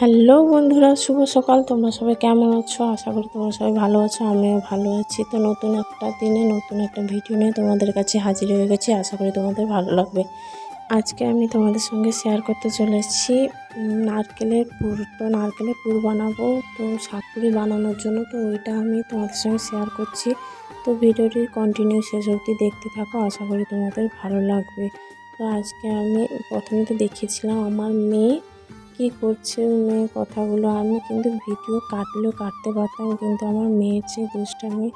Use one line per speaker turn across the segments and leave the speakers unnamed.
Hello বন্ধুরা, শুভ সকাল। তোমরা সবাই কেমন আছো? আশা করি তোমরা সবাই ভালো আছো। আমিও ভালো আছি। তো নতুন একটা দিনে নতুন একটা ভিডিও নিয়ে তোমাদের কাছে হাজির হয়ে গেছি। আশা করি তোমাদের ভালো লাগবে। আজকে আমি তোমাদের সঙ্গে শেয়ার করতে চলেছি নারকেলের পুর। তো নারকেলের পুর বানাবো, তো সাতপুরি বানানোর জন্য। তো ওইটা আমি তোমাদের সঙ্গে শেয়ার করছি। তো ভিডিওটি কন্টিনিউ শেষ অবধি দেখতে থাকো, আশা করি তোমাদের ভালো লাগবে। তো আজকে আমি প্রথমে তো দেখিয়েছিলাম আমার মেয়ে কী করছে, মেয়ে কথাগুলো। আমি কিন্তু ভিডিও কাটলেও কাটতে পারতাম, কিন্তু আমার মেয়ের যে দুষ্টামি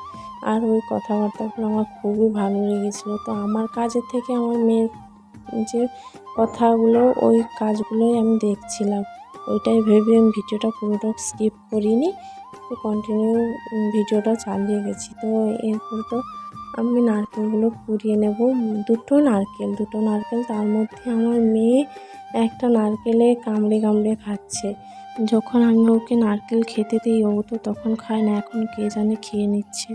আর ওই কথাবার্তাগুলো আমার খুবই ভালো লেগেছিলো। তো আমার কাজের থেকে আমার মেয়ের যে কথাগুলো, ওই কাজগুলোই আমি দেখছিলাম। ওইটাই ভেবে আমি ভিডিওটা পুরোটা স্কিপ করিনি, তো কন্টিনিউ ভিডিওটা চালিয়ে গেছি। তো এরপর তো আমি নারকেলগুলো কুড়িয়ে নেব। দুটো নারকেল, তার মধ্যে আমার মেয়ে একটা নারকেলে কামড়ে কামড়ে খাচ্ছে। যখন আমি ওকে নারকেল খেতে দিই, ও তো তখন খায় না, এখন কে জানে খেয়ে নিচ্ছে।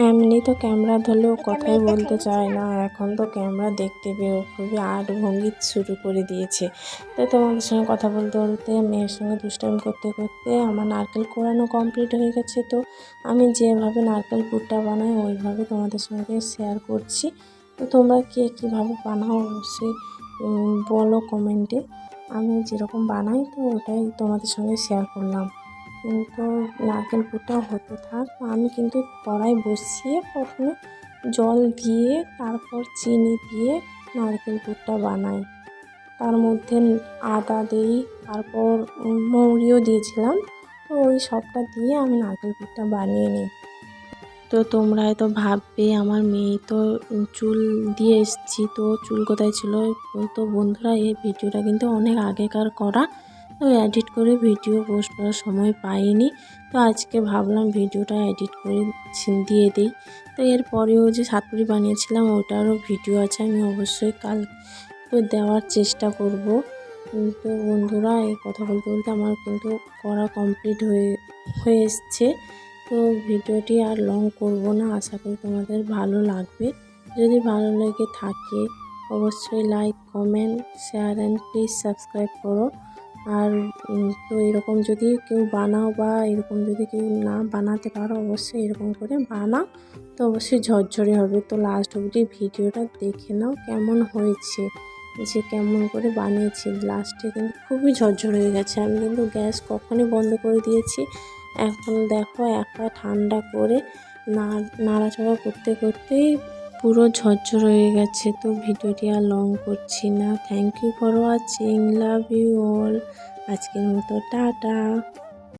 এমনি তো ক্যামেরা ধরলেও কথাই বলতে চায় না, এখন তো ক্যামেরা দেখতে পেয়েও খুবই আট ভঙ্গি শুরু করে দিয়েছে। তো তোমাদের সঙ্গে কথা বলতে বলতে, মেয়ের সঙ্গে দুষ্টামি করতে করতে আমার নারকেল কোড়ানো কমপ্লিট হয়ে গেছে। তো আমি যেভাবে নারকেল পুরটা বানাই ওইভাবে তোমাদের সঙ্গে শেয়ার করছি। তো তোমরা কে কীভাবে বানাও অবশ্যই বলো কমেন্টে। আমি যেরকম বানাই তো ওটাই তোমাদের সঙ্গে শেয়ার করলাম। তো নারকেল পুরটা হতে থাক। আমি কিন্তু কড়াই বসিয়ে প্রথমে জল দিয়ে তারপর চিনি দিয়ে নারকেল পুরটা বানাই। তার মধ্যে আদা দিই, তারপর মৌরিও দিয়েছিলাম। তো ওই সবটা দিয়ে আমি নারকেল পুরটা বানিয়ে নিই। তো তোমরা হয়তো ভাববে আমার মেয়ে তো চুল দিয়ে এসেছি, তো চুল কোথায় ছিল? তো বন্ধুরা, এই ভিডিওটা কিন্তু অনেক আগেকার করা, তো এডিট করে ভিডিও পোস্ট করার সময় পাইনি। তো আজকে ভাবলাম ভিডিওটা এডিট করে দিয়ে দিই। তো এরপরেও যে সাতপুরি বানিয়েছিলাম ওটারও ভিডিও আছে, আমি অবশ্যই কাল তো দেওয়ার চেষ্টা করব। তো বন্ধুরা, এই কথা বলতে বলতে আমার কিন্তু করা কমপ্লিট হয়ে এসছে। তো ভিডিওটি আর লং করব না, আশা করি তোমাদের ভালো লাগবে। যদি ভালো লেগে থাকে অবশ্যই like, comment, share and please subscribe করো। আর তো এরকম যদি কেউ বানাও বা এরকম যদি কেউ না বানাতে পারো, অবশ্যই এরকম করে বানাও, তো অবশ্যই ঝরঝরে হবে। তো লাস্ট অবধি ভিডিওটা দেখে নাও কেমন হয়েছে, যে কেমন করে বানিয়েছি। লাস্টে কিন্তু খুবই ঝরঝরে হয়ে গেছে। আমি কিন্তু গ্যাস কখনই বন্ধ করে দিয়েছি। এখন দেখো একটা ঠান্ডা করে নাড়াচাড়া করতে করতেই পুরো ঝরঝর হয়ে গেছে। তো ভিডিওটি আর লং করছি না। Thank you for watching, love you all. আজকের মতো টাটা।